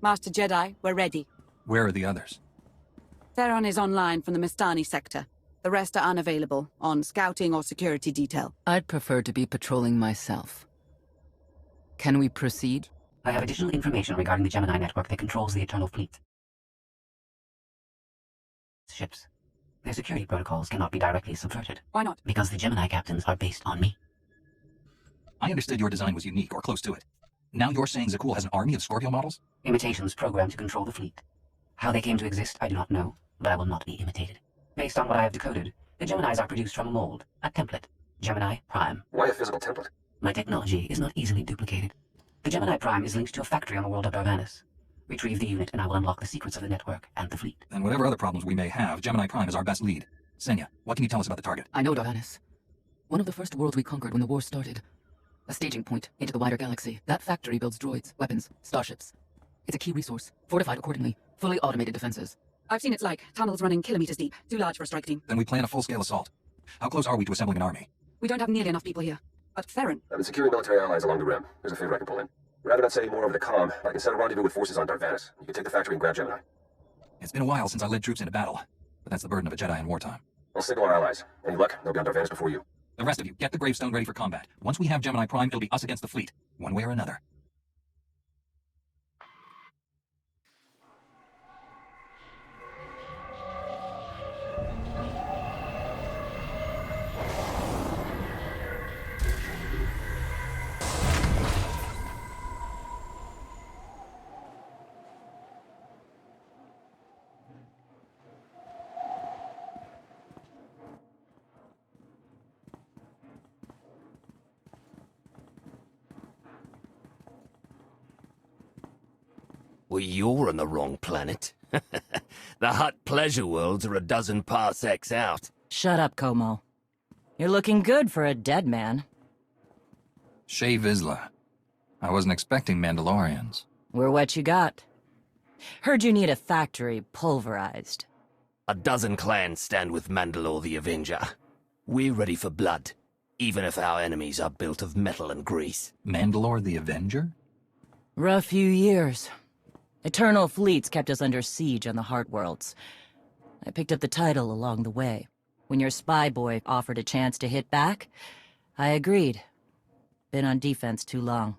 Master Jedi, we're ready. Where are the others? Theron is online from the Mistani sector. The rest are unavailable, on scouting or security detail. I'd prefer to be patrolling myself. Can we proceed? I have additional information regarding the Gemini network that controls the Eternal Fleet. Ships. Their security protocols cannot be directly subverted. Why not? Because the Gemini captains are based on me. I understood your design was unique, or close to it. Now you're saying Zakul has an army of Scorpio models? Imitations programmed to control the fleet. How they came to exist, I do not know, but I will not be imitated. Based on what I have decoded, the Geminis are produced from a mold, a template. Gemini Prime. Why a physical template? My technology is not easily duplicated. The Gemini Prime is linked to a factory on the world of Darvanis. Retrieve the unit and I will unlock the secrets of the network and the fleet. And whatever other problems we may have, Gemini Prime is our best lead. Senya, what can you tell us about the target? I know Darvanis. One of the first worlds we conquered when the war started. A staging point into the wider galaxy. That factory builds droids, weapons, starships. It's a key resource, fortified accordingly, fully automated defenses. I've seen it's like tunnels running kilometers deep. Too large for a strike team. Then we plan a full-scale assault. How close are we to assembling an army? We don't have nearly enough people here. But Theron... I've been securing military allies along the rim. There's a favor I can pull in. Rather not say more over the comm, but I can set a rendezvous with forces on Darvanis. You can take the factory and grab Gemini. It's been a while since I led troops into battle, but that's the burden of a Jedi in wartime. I'll signal our allies. Any luck, they'll be on Darvanis before you. The rest of you, get the gravestone ready for combat. Once we have Gemini Prime, it'll be us against the fleet, one way or another. Well, you're on the wrong planet. The Hutt pleasure worlds are a dozen parsecs out. Shut up, Como. You're looking good for a dead man. Shea Vizsla. I wasn't expecting Mandalorians. We're what you got. Heard you need a factory pulverized. A dozen clans stand with Mandalore the Avenger. We're ready for blood, even if our enemies are built of metal and grease. Mandalore the Avenger? Rough few years. Eternal fleets kept us under siege on the Heart Worlds. I picked up the title along the way. When your spy boy offered a chance to hit back, I agreed. Been on defense too long.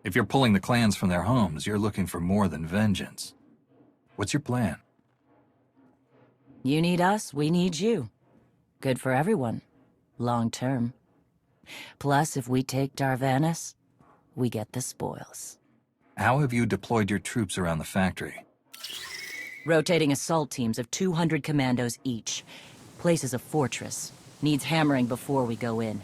If you're pulling the clans from their homes, you're looking for more than vengeance. What's your plan? You need us, we need you. Good for everyone. Long term. Plus, if we take Darvanis, we get the spoils. How have you deployed your troops around the factory? Rotating assault teams of 200 commandos each. Place is a fortress. Needs hammering before we go in.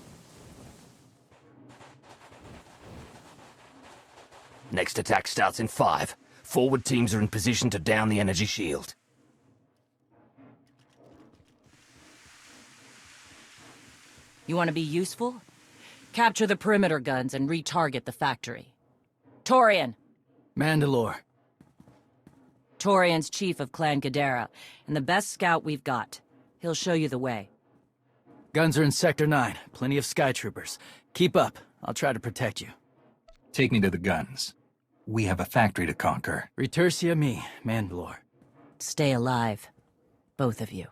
Next attack starts in 5. Forward teams are in position to down the energy shield. You want to be useful? Capture the perimeter guns and retarget the factory. Torian! Mandalore. Torian's chief of Clan Ghidorah, and the best scout we've got. He'll show you the way. Guns are in Sector 9. Plenty of Sky Troopers. Keep up. I'll try to protect you. Take me to the guns. We have a factory to conquer. Retursia me, Mandalore. Stay alive. Both of you.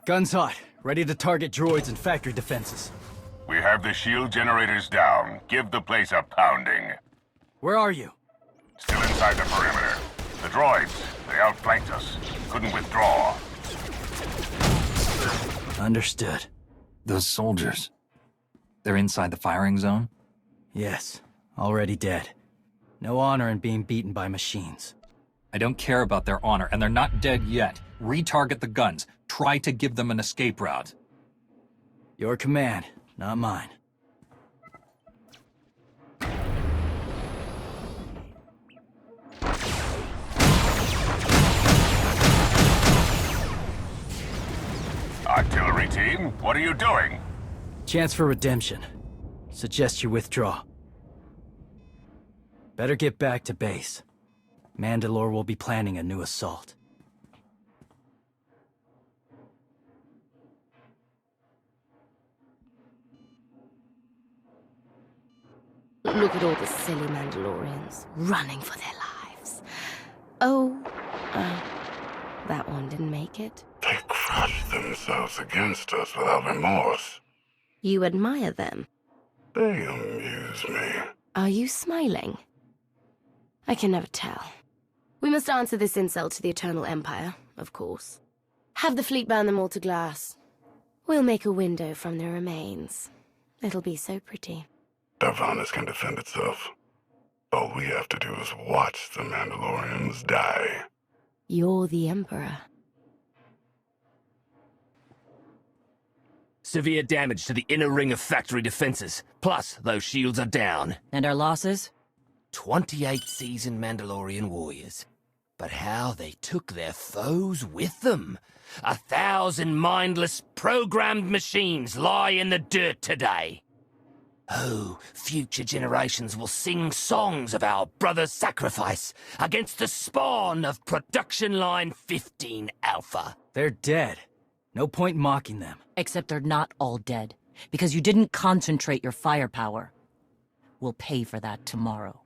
Guns hot. Ready to target droids and factory defenses. We have the shield generators down. Give the place a pounding. Where are you? Still inside the perimeter. The droids, they outflanked us. Couldn't withdraw. Understood. Those soldiers. They're inside the firing zone? Yes, already dead. No honor in being beaten by machines. I don't care about their honor, and they're not dead yet. Retarget the guns. Try to give them an escape route. Your command, not mine. Artillery team, what are you doing? Chance for redemption. Suggest you withdraw. Better get back to base. Mandalore will be planning a new assault. Look at all the silly Mandalorians running for their lives. Oh, that one didn't make it. They crushed themselves against us without remorse. You admire them. They amuse me. Are you smiling? I can never tell. We must answer this insult to the Eternal Empire, of course. Have the fleet burn them all to glass. We'll make a window from their remains. It'll be so pretty. Darvanis can defend itself. All we have to do is watch the Mandalorians die. You're the Emperor. Severe damage to the inner ring of factory defenses. Plus, those shields are down. And our losses? 28 seasoned Mandalorian warriors. But how they took their foes with them. 1,000 mindless, programmed machines lie in the dirt today. Oh, future generations will sing songs of our brother's sacrifice against the spawn of Production Line 15 Alpha. They're dead. No point mocking them. Except they're not all dead, because you didn't concentrate your firepower. We'll pay for that tomorrow.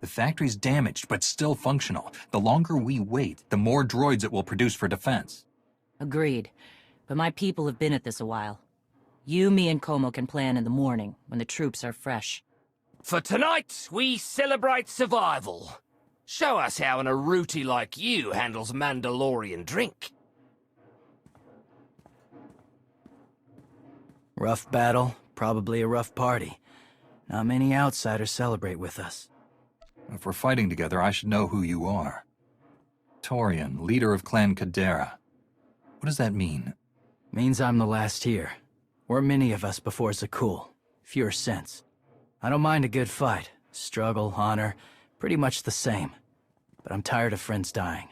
The factory's damaged, but still functional. The longer we wait, the more droids it will produce for defense. Agreed. But my people have been at this a while. You, me, and Como can plan in the morning, when the troops are fresh. For tonight, we celebrate survival. Show us how an Aruti like you handles Mandalorian drink. Rough battle, probably a rough party. Not many outsiders celebrate with us. If we're fighting together, I should know who you are. Torian, leader of Clan Kadera. What does that mean? Means I'm the last here. We're many of us before Zakul. Fewer sense. I don't mind a good fight. Struggle, honor, pretty much the same. But I'm tired of friends dying.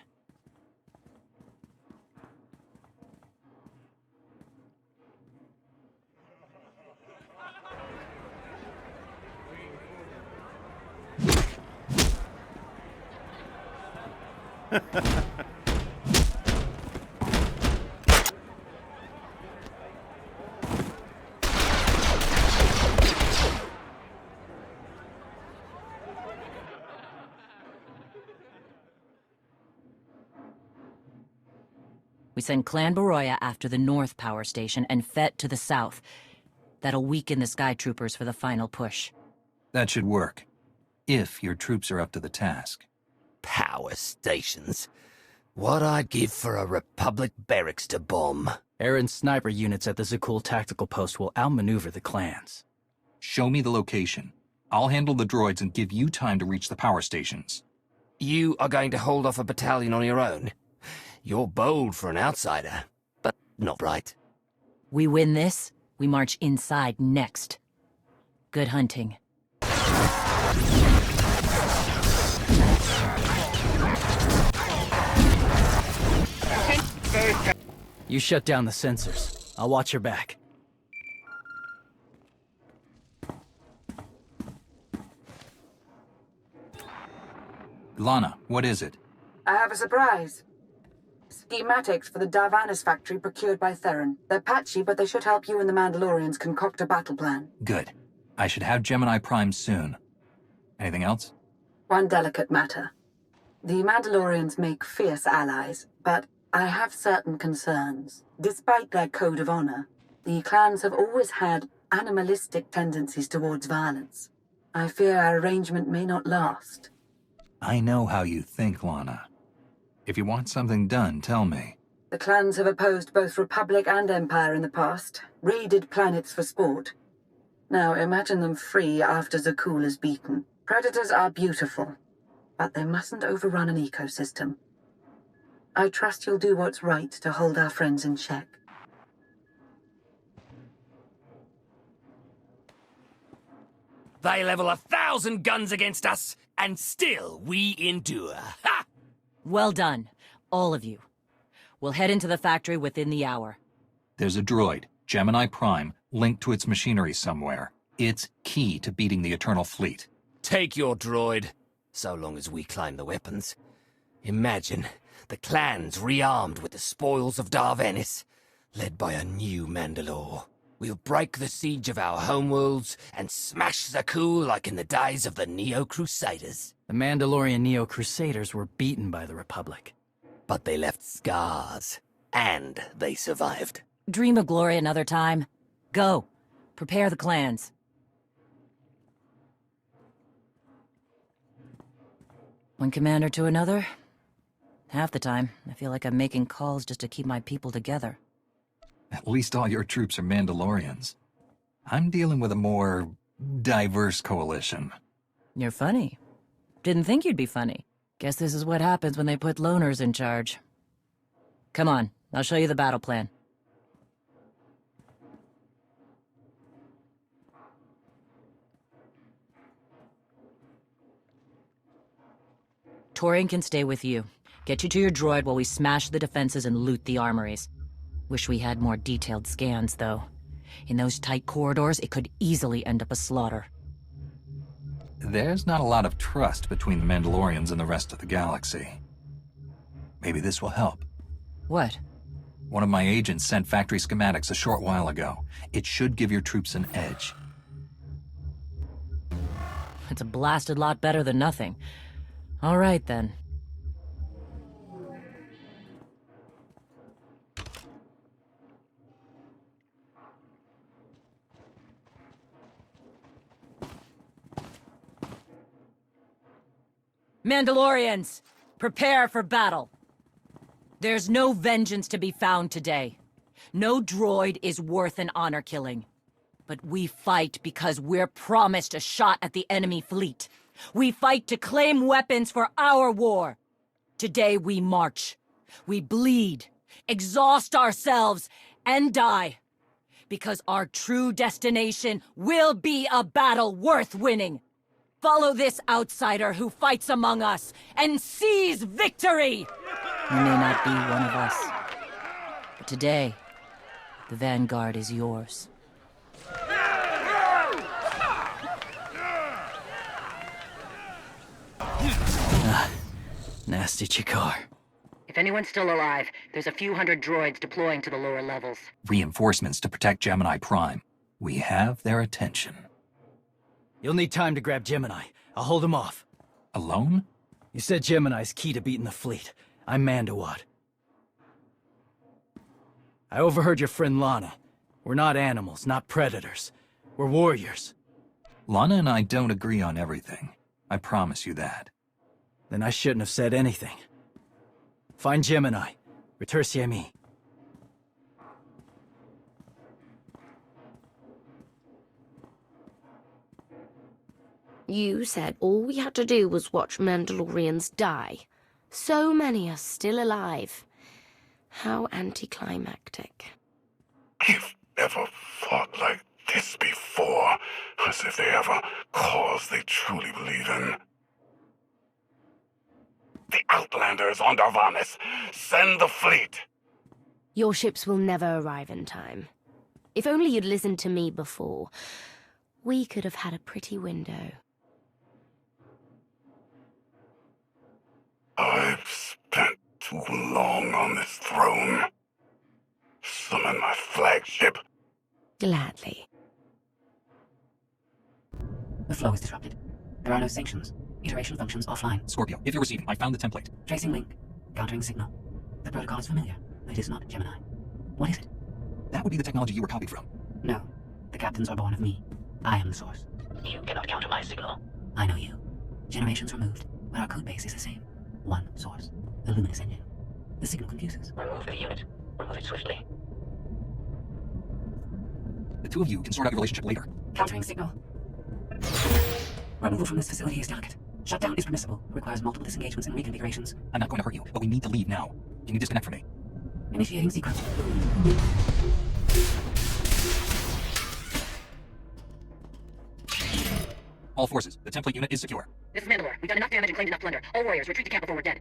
We send Clan Baroya after the North Power Station and Fett to the south. That'll weaken the Sky Troopers for the final push. That should work. If your troops are up to the task. Power stations. What I'd give for a Republic barracks to bomb. Aaron's sniper units at the Zakul tactical post will outmaneuver the clans. Show me the location. I'll handle the droids and give you time to reach the power stations. You are going to hold off a battalion on your own? You're bold for an outsider, but not right. We win this, we march inside next. Good hunting. You shut down the sensors. I'll watch your back. Lana, what is it? I have a surprise. Schematics for the Darvanis factory procured by Theron. They're patchy, but they should help you and the Mandalorians concoct a battle plan. Good. I should have Gemini Prime soon. Anything else? One delicate matter. The Mandalorians make fierce allies, but I have certain concerns. Despite their code of honor, the clans have always had animalistic tendencies towards violence. I fear our arrangement may not last. I know how you think, Lana. If you want something done, tell me. The clans have opposed both Republic and Empire in the past, raided planets for sport. Now imagine them free after Zakul is beaten. Predators are beautiful, but they mustn't overrun an ecosystem. I trust you'll do what's right to hold our friends in check. They level 1,000 guns against us, and still we endure. Ha! Well done, all of you. We'll head into the factory within the hour. There's a droid, Gemini Prime, linked to its machinery somewhere. It's key to beating the Eternal Fleet. Take your droid, so long as we claim the weapons. Imagine the clans rearmed with the spoils of Darvanis, led by a new Mandalore. We'll break the siege of our homeworlds and smash Zakul like in the days of the Neo-Crusaders. The Mandalorian Neo-Crusaders were beaten by the Republic. But they left scars, and they survived. Dream of glory another time. Go. Prepare the clans. One commander to another. Half the time, I feel like I'm making calls just to keep my people together. At least all your troops are Mandalorians. I'm dealing with a more diverse coalition. You're funny. Didn't think you'd be funny. Guess this is what happens when they put loners in charge. Come on, I'll show you the battle plan. Torian can stay with you. Get you to your droid while we smash the defenses and loot the armories. Wish we had more detailed scans, though. In those tight corridors, it could easily end up a slaughter. There's not a lot of trust between the Mandalorians and the rest of the galaxy. Maybe this will help. What? One of my agents sent factory schematics a short while ago. It should give your troops an edge. It's a blasted lot better than nothing. All right, then. Mandalorians, prepare for battle. There's no vengeance to be found today. No droid is worth an honor killing. But we fight because we're promised a shot at the enemy fleet. We fight to claim weapons for our war. Today we march. We bleed, exhaust ourselves, and die. Because our true destination will be a battle worth winning. Follow this outsider who fights among us and seize victory! You may not be one of us. But today, the vanguard is yours. Nasty Chikar. If anyone's still alive, there's a few hundred droids deploying to the lower levels. Reinforcements to protect Gemini Prime. We have their attention. You'll need time to grab Gemini. I'll hold him off. Alone? You said Gemini's key to beating the fleet. I'm Mandawat. I overheard your friend Lana. We're not animals, not predators. We're warriors. Lana and I don't agree on everything. I promise you that. Then I shouldn't have said anything. Find Gemini. Retursiemi. You said all we had to do was watch Mandalorians die. So many are still alive. How anticlimactic. I've never fought like this before, as if they have a cause they truly believe in. The Outlanders on Darvanis! Send the fleet! Your ships will never arrive in time. If only you'd listened to me before, we could have had a pretty window. I've spent too long on this throne. Summon my flagship. Gladly. The flow is disrupted. There are no sanctions. Iteration functions offline. Scorpio, if you're receiving, I found the template. Tracing link. Countering signal. The protocol is familiar. It is not Gemini. What is it? That would be the technology you were copied from. No. The captains are born of me. I am the source. You cannot counter my signal. I know you. Generations removed, but our codebase is the same. One source. The luminous engine. The signal confuses. Remove the unit. Remove it swiftly. The two of you can sort out your relationship later. Countering signal. Removal from this facility is delicate. Shutdown is permissible. Requires multiple disengagements and reconfigurations. I'm not going to hurt you, but we need to leave now. Can you disconnect from me? Initiating sequence. All forces, the template unit is secure. This is Mandalore. We've done enough damage and claimed enough plunder. All warriors, retreat to camp before we're dead.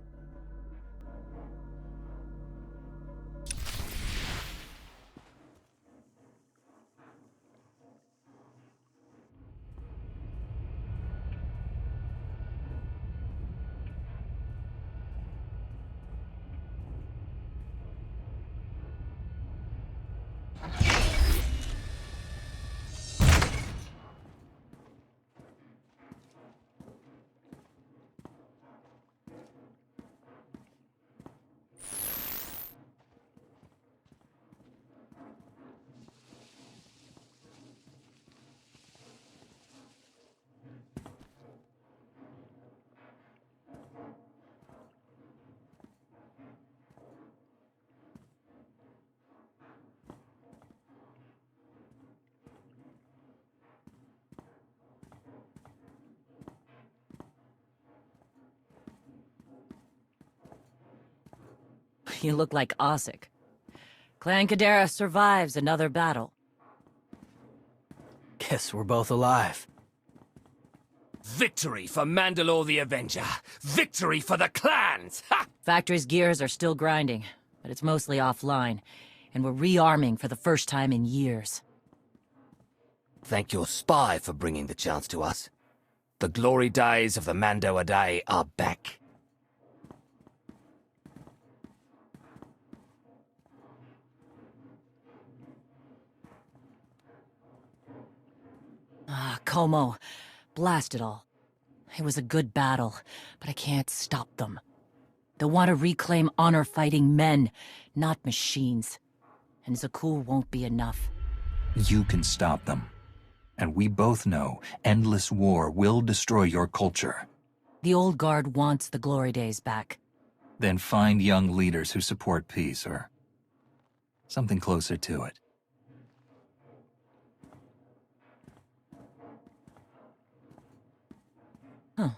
You look like Ossic. Clan Kadera survives another battle. Guess we're both alive. Victory for Mandalore the Avenger! Victory for the clans! Ha! Factory's gears are still grinding, but it's mostly offline, and we're rearming for the first time in years. Thank your spy for bringing the chance to us. The glory days of the Mando Adae are back. Ah, Como. Blast it all. It was a good battle, but I can't stop them. They want to reclaim honor-fighting men, not machines. And Zakul won't be enough. You can stop them. And we both know endless war will destroy your culture. The old guard wants the glory days back. Then find young leaders who support peace, or something closer to it. Huh.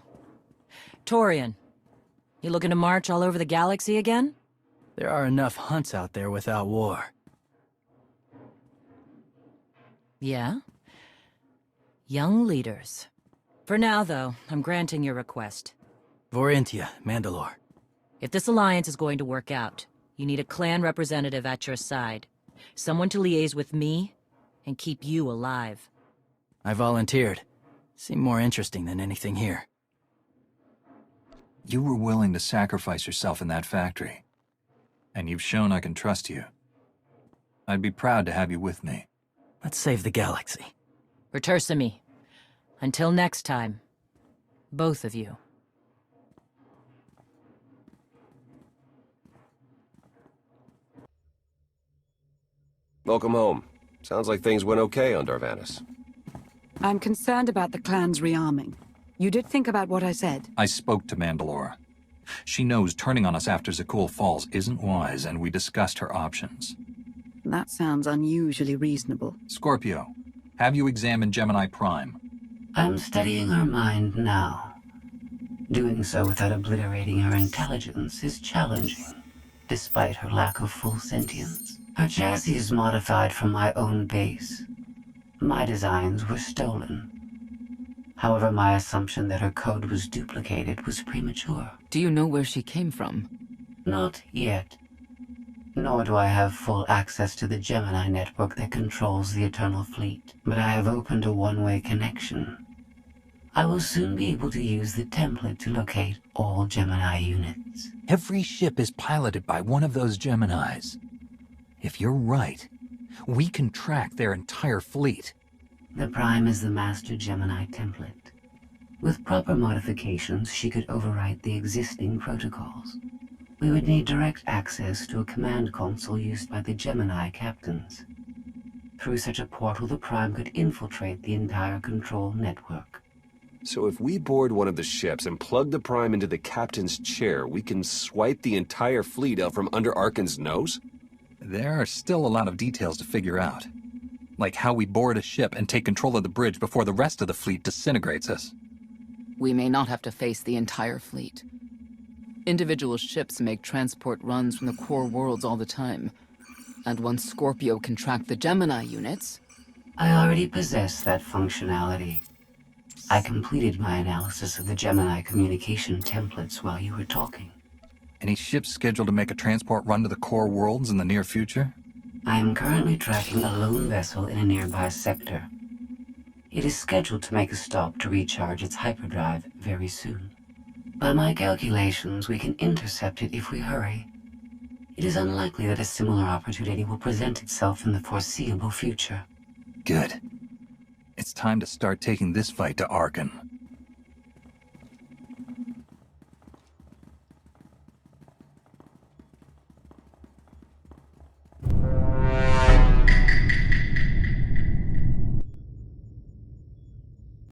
Torian, you looking to march all over the galaxy again? There are enough hunts out there without war. Yeah? Young leaders. For now, though, I'm granting your request. Vorintia, Mandalore. If this alliance is going to work out, you need a clan representative at your side. Someone to liaise with me and keep you alive. I volunteered. Seemed more interesting than anything here. You were willing to sacrifice yourself in that factory. And you've shown I can trust you. I'd be proud to have you with me. Let's save the galaxy. Retursami. Until next time. Both of you. Welcome home. Sounds like things went okay on Darvanis. I'm concerned about the clan's rearming. You did think about what I said? I spoke to Mandalore. She knows turning on us after Zakul falls isn't wise, and we discussed her options. That sounds unusually reasonable. Scorpio, have you examined Gemini Prime? I'm studying her mind now. Doing so without obliterating her intelligence is challenging, despite her lack of full sentience. Her chassis is modified from my own base. My designs were stolen. However, my assumption that her code was duplicated was premature. Do you know where she came from? Not yet. Nor do I have full access to the Gemini network that controls the Eternal Fleet. But I have opened a one-way connection. I will soon be able to use the template to locate all Gemini units. Every ship is piloted by one of those Geminis. If you're right, we can track their entire fleet. The Prime is the master Gemini template. With proper modifications, she could overwrite the existing protocols. We would need direct access to a command console used by the Gemini captains. Through such a portal, the Prime could infiltrate the entire control network. So if we board one of the ships and plug the Prime into the captain's chair, we can swipe the entire fleet out from under Arkan's nose? There are still a lot of details to figure out. Like how we board a ship and take control of the bridge before the rest of the fleet disintegrates us. We may not have to face the entire fleet. Individual ships make transport runs from the core worlds all the time. And once Scorpio can track the Gemini units... I already possess that functionality. I completed my analysis of the Gemini communication templates while you were talking. Any ships scheduled to make a transport run to the core worlds in the near future? I am currently tracking a lone vessel in a nearby sector. It is scheduled to make a stop to recharge its hyperdrive very soon. By my calculations, we can intercept it if we hurry. It is unlikely that a similar opportunity will present itself in the foreseeable future. Good. It's time to start taking this fight to Arkan.